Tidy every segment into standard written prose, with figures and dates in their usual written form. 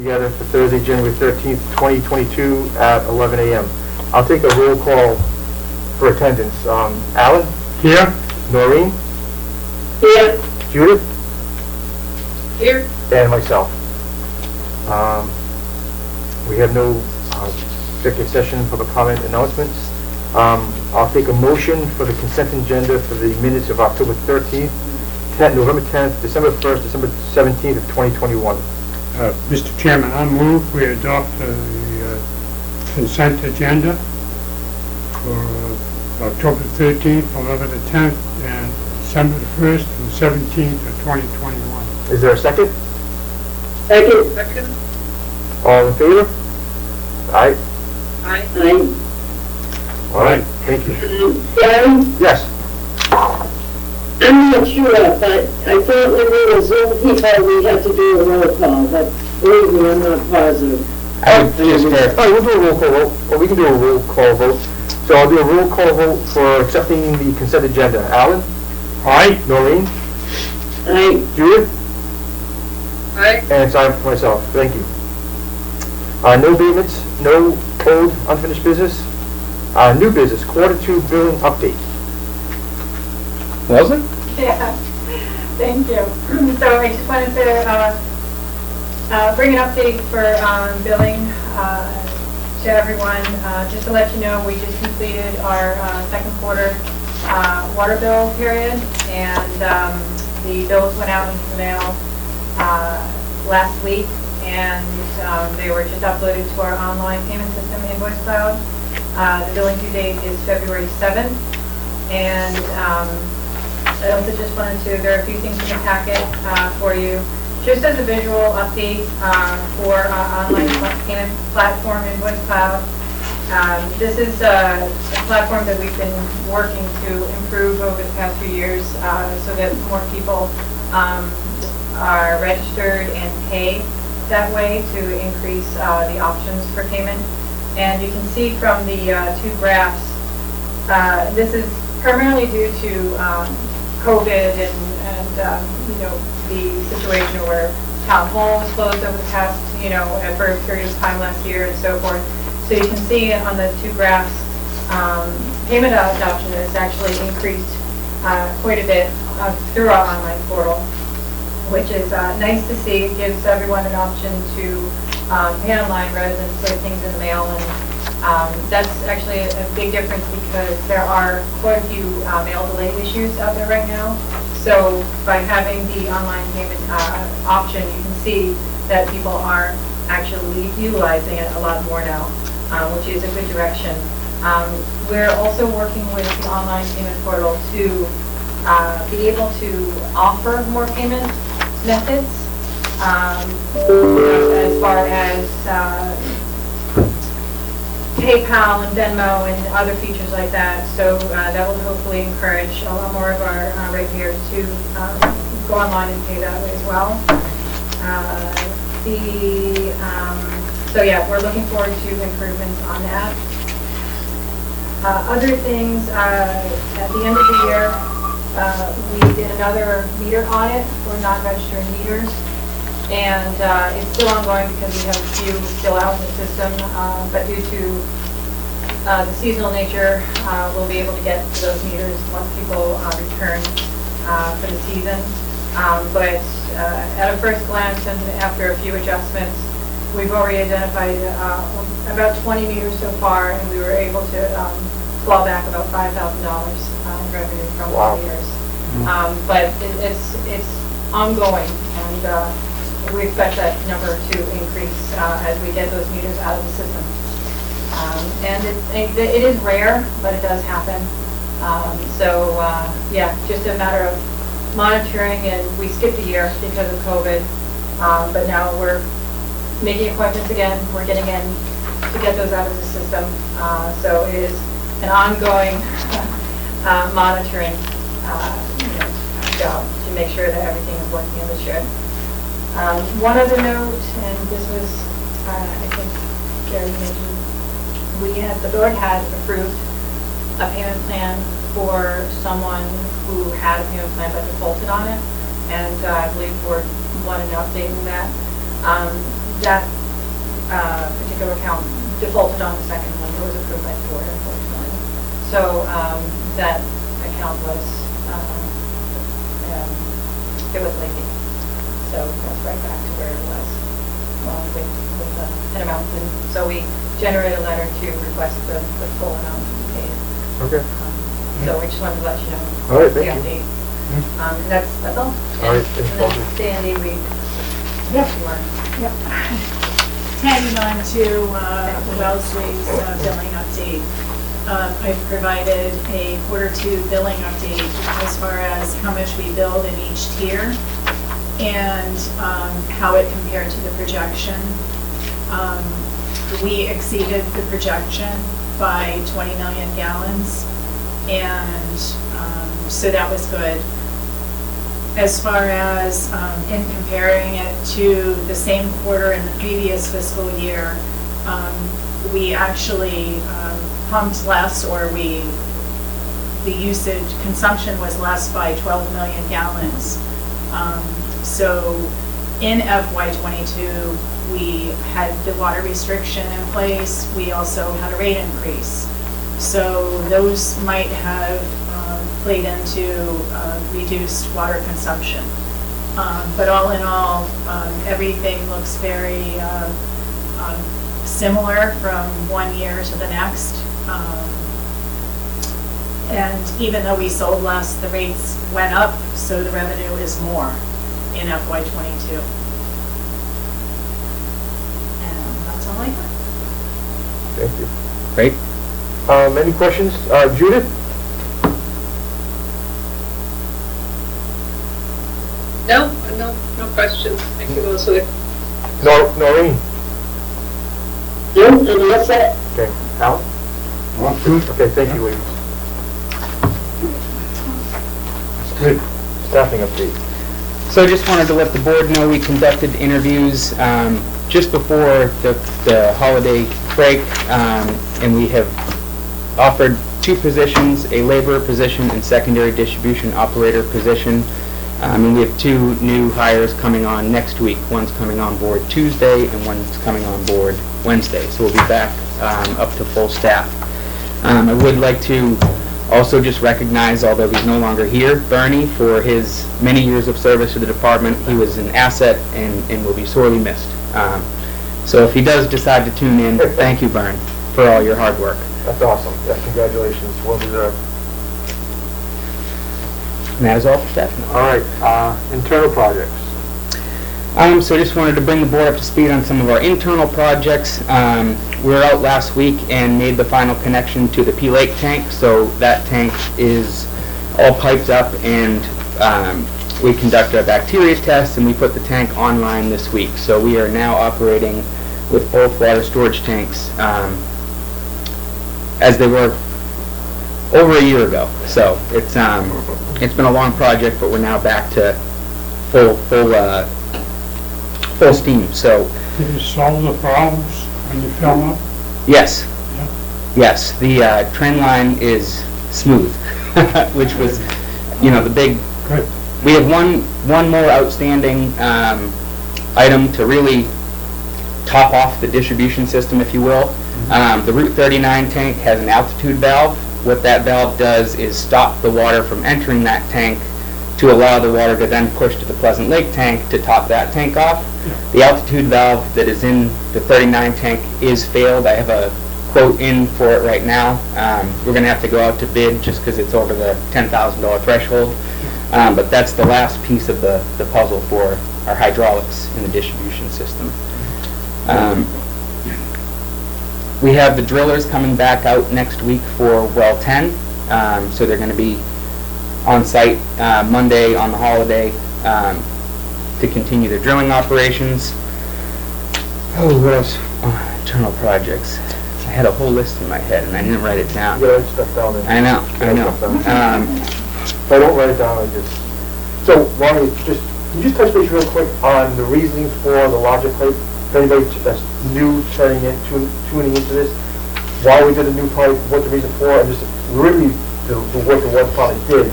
together for Thursday, January 13th, 2022 at 11 a.m. I'll take a roll call for attendance. Alan? Here. Noreen? Here. Judith? Here. And myself. We have no executive session, public comment announcements. I'll take a motion for the consent agenda for the minutes of October 13th, November 10th, December 1st, December 17th of 2021. Mr. Chairman, I move we adopt the consent agenda for October 13th, 11th, 10th, and December 1st and 17th of 2021. Is there a second? Second. All in favor? Aye. Aye. All right, thank you. Gary, Yes. I'm not sure, but I thought when we were Zoom people, we had to do a roll call, but believe me, I'm not positive. All right, we'll do a roll call vote, or we can do a roll call vote. So I'll do a roll call vote for accepting the consent agenda. Alan? Aye. Noreen? Aye. Judith? Aye. And it's on for myself. Thank you. No abatements, no old unfinished business. New business, Q2 billing update. Leslie? Yeah, thank you. So I just wanted to bring an update for billing to everyone. Just to let you know, we just completed our second quarter water bill period, and the bills went out into the mail last week, and they were just uploaded to our online payment system, Invoice Cloud. The billing due date is February 7th, and I also just wanted to, there are a few things in the packet for you. Just as a visual update for our online payment platform, Invoice Cloud. This is a platform that we've been working to improve over the past few years so that more people are registered and pay that way to increase the options for payment. And you can see from the two graphs, this is primarily due to COVID and you know, the situation where town hall was closed over the past, you know, for a period of time last year and so forth. So you can see on the two graphs, payment adoption has actually increased quite a bit through our online portal, which is nice to see. It gives everyone an option to pay online rather than put things in the mail, and that's actually a big difference because there are quite a few mail delay issues out there right now. So by having the online payment option, you can see that people are actually utilizing it a lot more now, which is a good direction. We're also working with the online payment portal to be able to offer more payment methods. As far as PayPal and Venmo and other features like that. So that will hopefully encourage a lot more of our ratepayers to go online and pay that way as well. So yeah, we're looking forward to improvements on that. Other things, at the end of the year, we did another meter audit for non-registered meters. And it's still ongoing because we have a few still out in the system, but due to the seasonal nature, we'll be able to get to those meters once people return for the season. But at a first glance and after a few adjustments, we've already identified about 20 meters so far, and we were able to claw back about $5,000 in revenue from Wow. the meters. But it's ongoing, and we expect that number to increase as we get those meters out of the system. And it is rare, but it does happen. Yeah, just a matter of monitoring, and we skipped a year because of COVID, but now we're making appointments again. We're getting in to get those out of the system. So it is an ongoing monitoring job to make sure that everything is working as it should. One other note, and this was, I think Gary mentioned, the board had approved a payment plan for someone who had a payment plan but defaulted on it, and I believe the board wanted an update in that. that particular account defaulted on the second one. It was approved by the board, unfortunately. So that account was, it was leaking. So that's right back to where it was with an amount. And so we generated a letter to request the full amount to be paid. Okay. So we just wanted to let you know. All right, the thank you. update. That's all. All right, thanks, And Paul. then Sandy, Yep. you want. Yep. Tagging on to Wellesley's billing update. I've provided a Q2 billing update as far as how much we billed in each tier and how it compared to the projection. We exceeded the projection by 20 million gallons, and so that was good. As far as in comparing it to the same quarter in the previous fiscal year, we actually pumped less, or the usage, consumption was less by 12 million gallons. So in FY22, we had the water restriction in place. We also had a rate increase. So those might have played into reduced water consumption. But all in all, everything looks very similar from one year to the next. And even though we sold less, the rates went up, so the revenue is more in FY22. And that's all I have. Thank you. Great. Any questions? Judith? No questions. Thank you, Leslie. Noreen? Nope, and all set. Okay. Alan? Okay, thank you, ladies. Good. Staffing update. So I just wanted to let the board know we conducted interviews just before the holiday break, and we have offered 2 positions, a laborer position and secondary distribution operator position. And we have 2 new hires coming on next week. One's coming on board Tuesday and one's coming on board Wednesday. So we'll be back up to full staff. I would like to also just recognize, although he's no longer here, Bernie, for his many years of service to the department. He was an asset and will be sorely missed. So if he does decide to tune in, thank you, Bern, for all your hard work. That's awesome. Yeah, congratulations. Well deserved. And that is all for staff. All right, internal projects. So I just wanted to bring the board up to speed on some of our internal projects. We were out last week and made the final connection to the P Lake tank, so that tank is all piped up, and we conducted a bacteria test and we put the tank online this week. So we are now operating with both water storage tanks as they were over a year ago. So it's been a long project, but we're now back to full steam. So Did you solve the problems when you fill up? yes, Yeah. yes, the trend line is smooth, which was, the big. Good. We have one more outstanding item to really top off the distribution system, if you will. The Route 39 tank has an altitude valve. What that valve does is stop the water from entering that tank to allow the water to then push to the Pleasant Lake tank to top that tank off. The altitude valve that is in the 39 tank is failed. I have a quote in for it right now. We're going to have to go out to bid just because it's over the $10,000 threshold. But that's the last piece of the puzzle for our hydraulics in the distribution system. We have the drillers coming back out next week for well 10. So they're going to be on site Monday on the holiday to continue their drilling operations. Oh, what else? Internal projects. I had a whole list in my head and I didn't write it down. You gotta write stuff down there. I know. If I don't write it down, I just... So, Lonnie, can you just touch base real quick on the reasoning for the larger pipe? For anybody that's new tuning into this, why we did a new pipe, what the reason for, and just really the work the water department did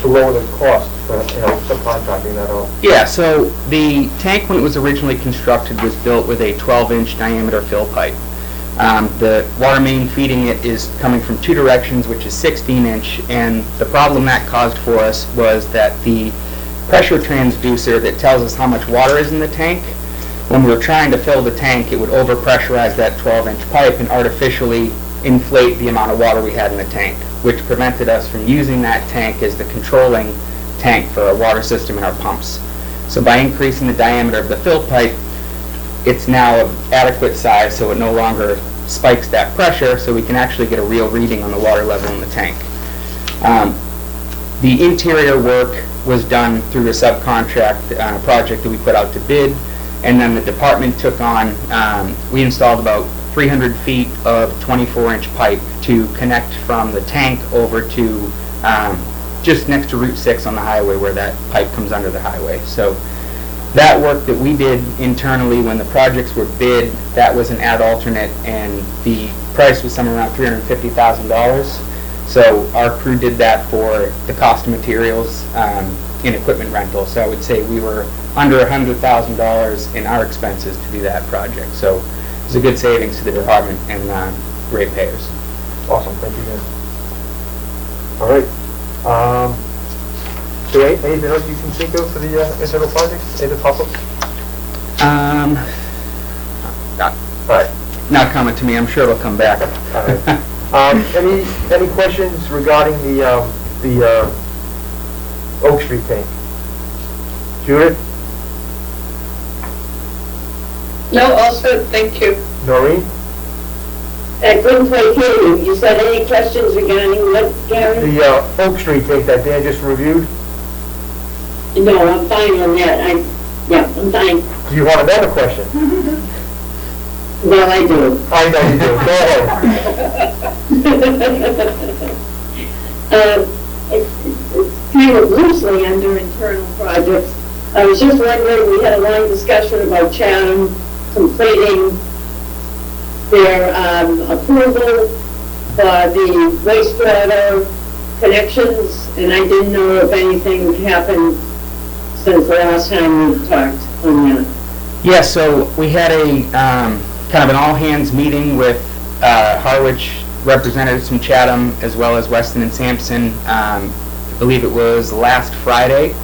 to lower the cost for, subcontracting that out? Yeah, so the tank, when it was originally constructed, was built with a 12-inch diameter fill pipe. The water main feeding it is coming from two directions, which is 16-inch, and the problem that caused for us was that the pressure transducer that tells us how much water is in the tank, when we were trying to fill the tank, it would overpressurize that 12-inch pipe and artificially inflate the amount of water we had in the tank, which prevented us from using that tank as the controlling tank for our water system and our pumps. So by increasing the diameter of the fill pipe, it's now of adequate size, so it no longer spikes that pressure, so we can actually get a real reading on the water level in the tank. The interior work was done through a subcontract project that we put out to bid, and then the department took on, we installed about 300 feet of 24-inch pipe to connect from the tank over to just next to Route 6 on the highway where that pipe comes under the highway. So that work that we did internally when the projects were bid, that was an ad alternate, and the price was somewhere around $350,000. So our crew did that for the cost of materials in equipment rental. So I would say we were under $100,000 in our expenses to do that project. So it was a good savings to the department and ratepayers. Awesome, thank you, Dan. All right. So anything else you can think of for the internal projects? Any pop-ups? All right. Not coming to me. I'm sure it'll come back. All right. Any questions regarding the Oak Street tank? Judith? No, also, thank you. Noreen? I couldn't quite hear you. You said any questions regarding what, Gary? The Oak Street tank that Dan just reviewed? No, I'm fine on that. I'm fine. Do you want another question? Well, I do. I know you do. Go ahead. It's kind of loosely under internal projects. I was just wondering, we had a long discussion about Chatham completing their approval for the wastewater connections, and I didn't know if anything happened since the last time we talked on that. Yeah, so we had a kind of an all-hands meeting with Harwich representatives from Chatham as well as Weston and Sampson. I believe it was last Friday.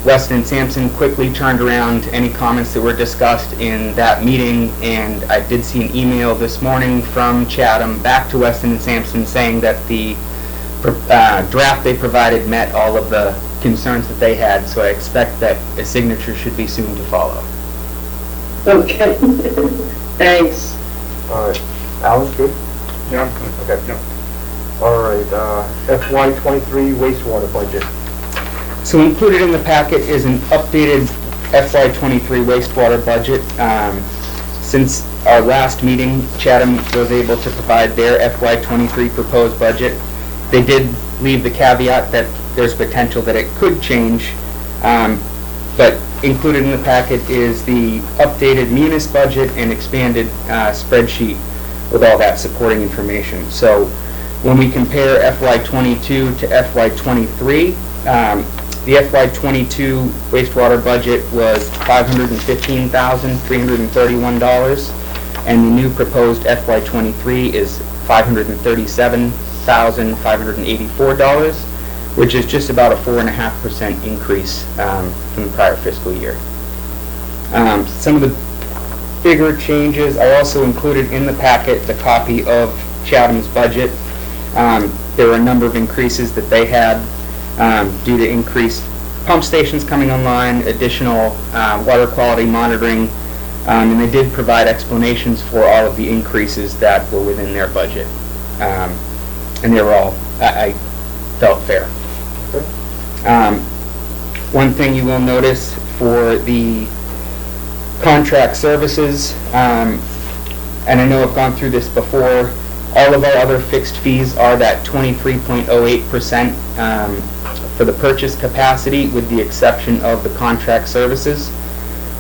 Weston and Sampson quickly turned around any comments that were discussed in that meeting, and I did see an email this morning from Chatham back to Weston and Sampson saying that the draft they provided met all of the concerns that they had, so I expect that a signature should be soon to follow. Okay. Thanks. All right. Alan, good? Yeah, I'm good. Okay. Yeah. All right. FY23 wastewater budget. So included in the packet is an updated FY23 wastewater budget. Since our last meeting, Chatham was able to provide their FY23 proposed budget. They did leave the caveat that there's potential that it could change, but included in the packet is the updated munis budget and expanded spreadsheet with all that supporting information. So when we compare FY22 to FY23, the FY22 wastewater budget was $515,331, and the new proposed FY23 is $537,584, which is just about a 4.5% increase from the prior fiscal year. Some of the bigger changes, I also included in the packet the copy of Chatham's budget. There were a number of increases that they had due to increased pump stations coming online, additional water quality monitoring, and they did provide explanations for all of the increases that were within their budget. And they were all, I felt, fair. One thing you will notice for the contract services, and I know I've gone through this before, all of our other fixed fees are that 23.08% for the purchase capacity, with the exception of the contract services.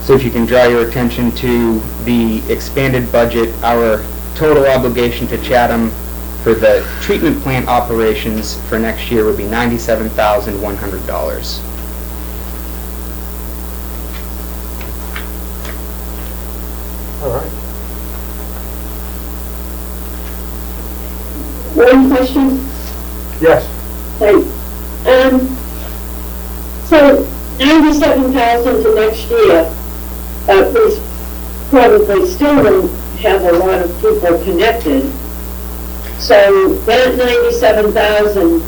So if you can draw your attention to the expanded budget, our total obligation to Chatham for the treatment plant operations for next year would be $97,100. All right. One question? Yes. Hey, so 97,000 to next year, we probably still don't have a lot of people connected. So that 97,000,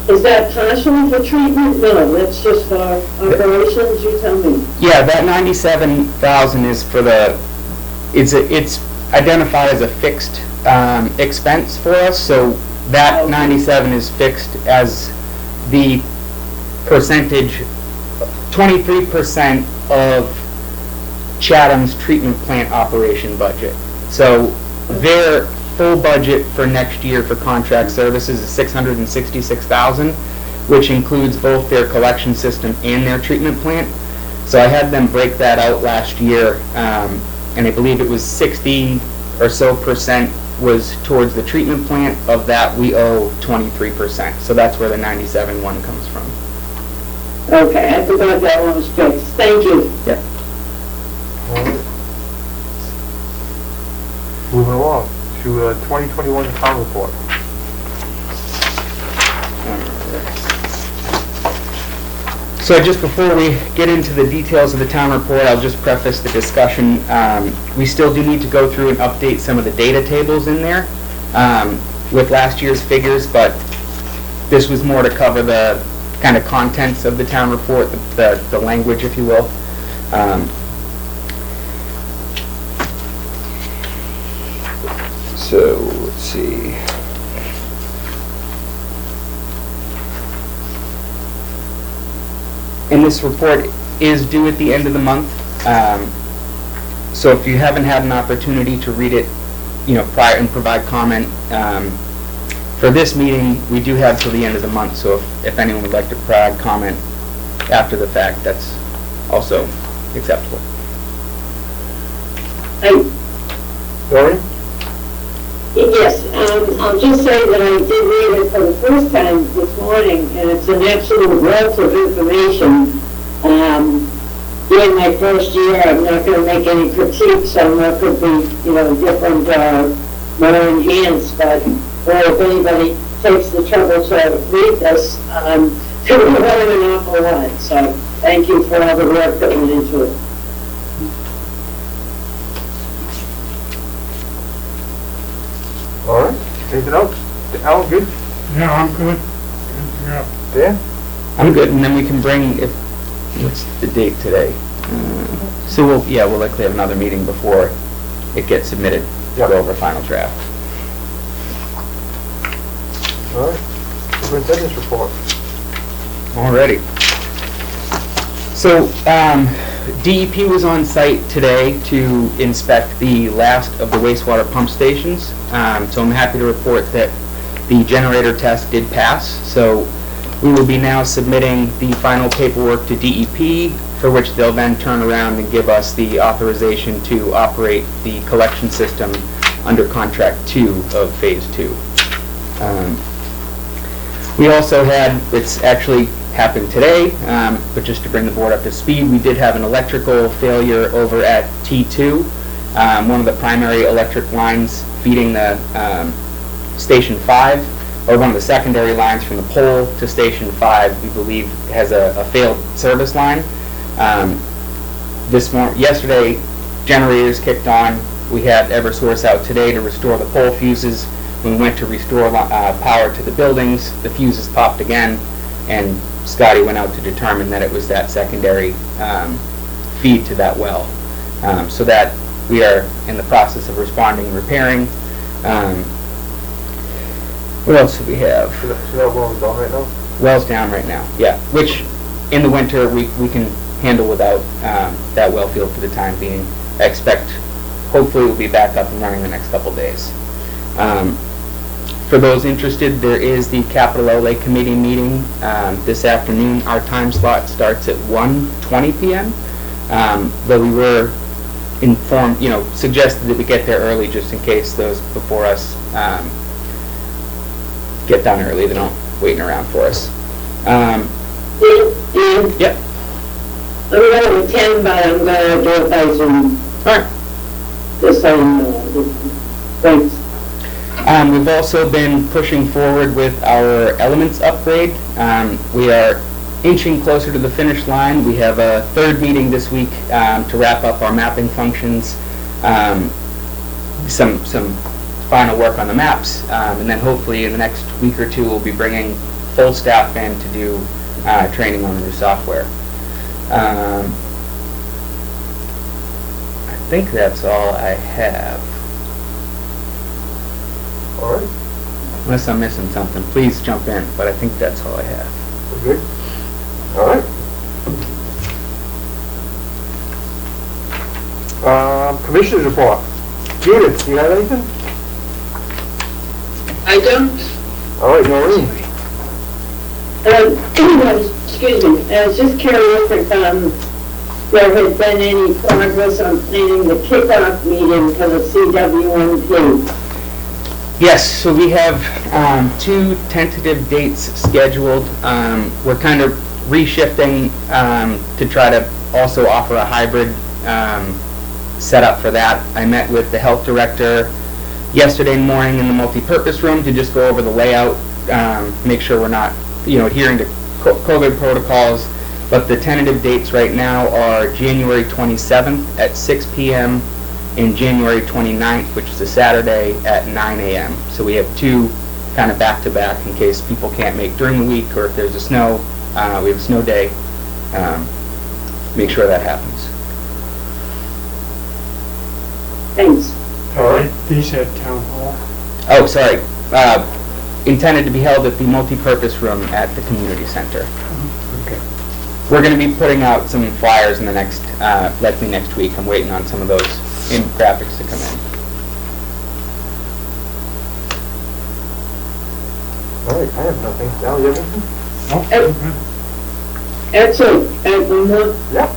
is that partially for treatment? No, that's just for operations, you tell me. Yeah, that 97,000 is for the, it's identified as a fixed expense for us, so that Okay. 97 is fixed as the percentage, 23% of Chatham's treatment plant operation budget. So their full budget for next year for contract services is $666,000, which includes both their collection system and their treatment plant. So I had them break that out last year, and I believe it was 60 or so percent was towards the treatment plant. Of that, we owe 23%. So that's where the 97.1 comes from. Okay, I forgot that one was fixed. Thank you. Yep. All right. Moving along to 2021 town report. So just before we get into the details of the town report, I'll just preface the discussion. We still do need to go through and update some of the data tables in there with last year's figures, but this was more to cover the kind of contents of the town report, the language, if you will. So let's see. And this report is due at the end of the month. So if you haven't had an opportunity to read it, prior and provide comment, for this meeting, we do have till the end of the month. So if anyone would like to provide comment after the fact, that's also acceptable. Doreen? Yes, I'll just say that I did read it for the first time this morning, and it's an absolute wealth of information. During my first year, I'm not going to make any critiques on what could be, different, more enhanced, but if anybody takes the trouble to read this, it will learn an awful lot. So thank you for all the work that went into it. All right. Anything else? Alan, good? Yeah, I'm good. Yeah. Dan? I'm good, and then we can bring, what's the date today? So we'll likely have another meeting before it gets submitted to Yep. go over final draft. All right. Superintendent's report. Alrighty. So, DEP was on site today to inspect the last of the wastewater pump stations. So I'm happy to report that the generator test did pass. So we will be now submitting the final paperwork to DEP, for which they'll then turn around and give us the authorization to operate the collection system under contract 2 of phase 2. We also had, it's actually happened today, but just to bring the board up to speed, we did have an electrical failure over at T2. One of the primary electric lines feeding the Station 5, or one of the secondary lines from the pole to Station 5, we believe has a failed service line. Yesterday, generators kicked on. We had Eversource out today to restore the pole fuses. When we went to restore power to the buildings, the fuses popped again, and Scotty went out to determine that it was that secondary feed to that well. So that we are in the process of responding and repairing. What else do we have? So that well is down right now? Well's down right now, yeah. Which, in the winter, we can handle without that well field for the time being. I expect, hopefully, we'll be back up and running the next couple days. For those interested, there is the Capital Outlay Committee meeting this afternoon. Our time slot starts at 1:20 p.m. Though we were informed, suggested that we get there early just in case those before us get done early. They're not waiting around for us. And Yep. I'm gonna attend, but I'm gonna do it by Zoom, All right. just so you know. Thanks. We've also been pushing forward with our elements upgrade. We are inching closer to the finish line. We have a third meeting this week to wrap up our mapping functions, some final work on the maps, and then hopefully in the next week or two we'll be bringing full staff in to do training on the new software. I think that's all I have. All right, Unless I'm missing something, please jump in, but I think that's all I have. we're good. All right. Commissioners report. Judith, do you have anything? I don't. All right, Noreen. Excuse me, I was just curious if, there had been any progress on planning the kickoff meeting for the CWMP. Yes, so we have 2 tentative dates scheduled. We're kind of reshifting to try to also offer a hybrid setup for that. I met with the health director yesterday morning in the multi-purpose room to just go over the layout, make sure we're not, adhering to COVID protocols. But the tentative dates right now are January 27th at 6 p.m. and January 29th, which is a Saturday, at 9 a.m. So we have 2 kind of back-to-back in case people can't make during the week, or if there's a snow, we have a snow day. Make sure that happens. Thanks. All right. These at Town Hall. Oh, sorry. Intended to be held at the multi-purpose room at the community center. Okay. We're going to be putting out some flyers in the next, likely next week. I'm waiting on some of those graphics to come in. All right, I have nothing. Sal, you have anything? Oh, okay. Excellent, one more. Yeah.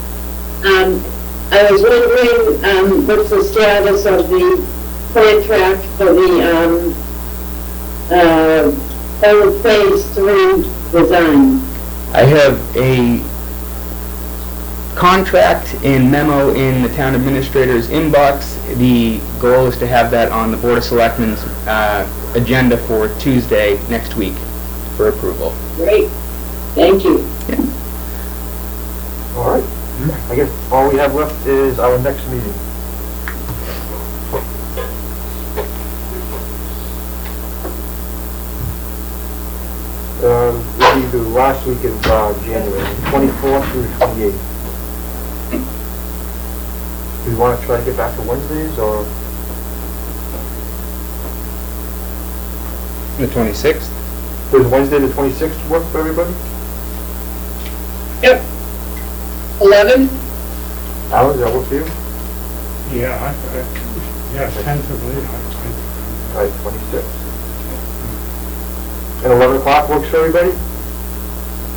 I was wondering, what's the status of the contract for the, old phase 3 design? I have a contract and memo in the town administrator's inbox. The goal is to have that on the Board of Selectmen's agenda for Tuesday next week for approval. Great, thank you. All right. I guess all we have left is our next meeting. It'll be the last week of January, 24th through 28th. Do you want to try to get back to Wednesdays, or? The 26th? Does Wednesday the 26th work for everybody? Yep. 11? Alan, does that work for you? Yeah, tentatively, All right, 26th. And 11 o'clock works for everybody?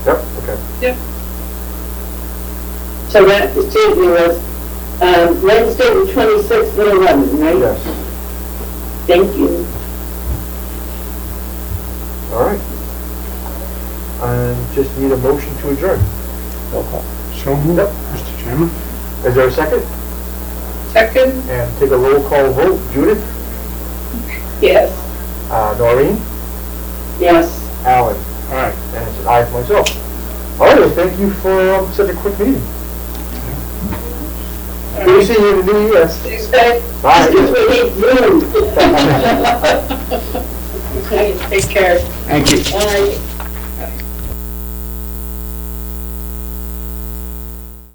Yep, okay. Yep. So that, excuse me, was, Wednesday the 26th at 11, right? Yes. Thank you. All right. And just need a motion to adjourn. Roll call. So moved, Yep. Mr. Chairman. Is there a second? Second? And take a roll call vote. Judith? Yes. Noreen? Yes. Alan? All right. And it's an aye for myself. All right, well, thank you for such a quick meeting. We'll see you in the new year. Tuesday? Bye. Excuse me, Zoom. Okay, take care. Thank you. Bye.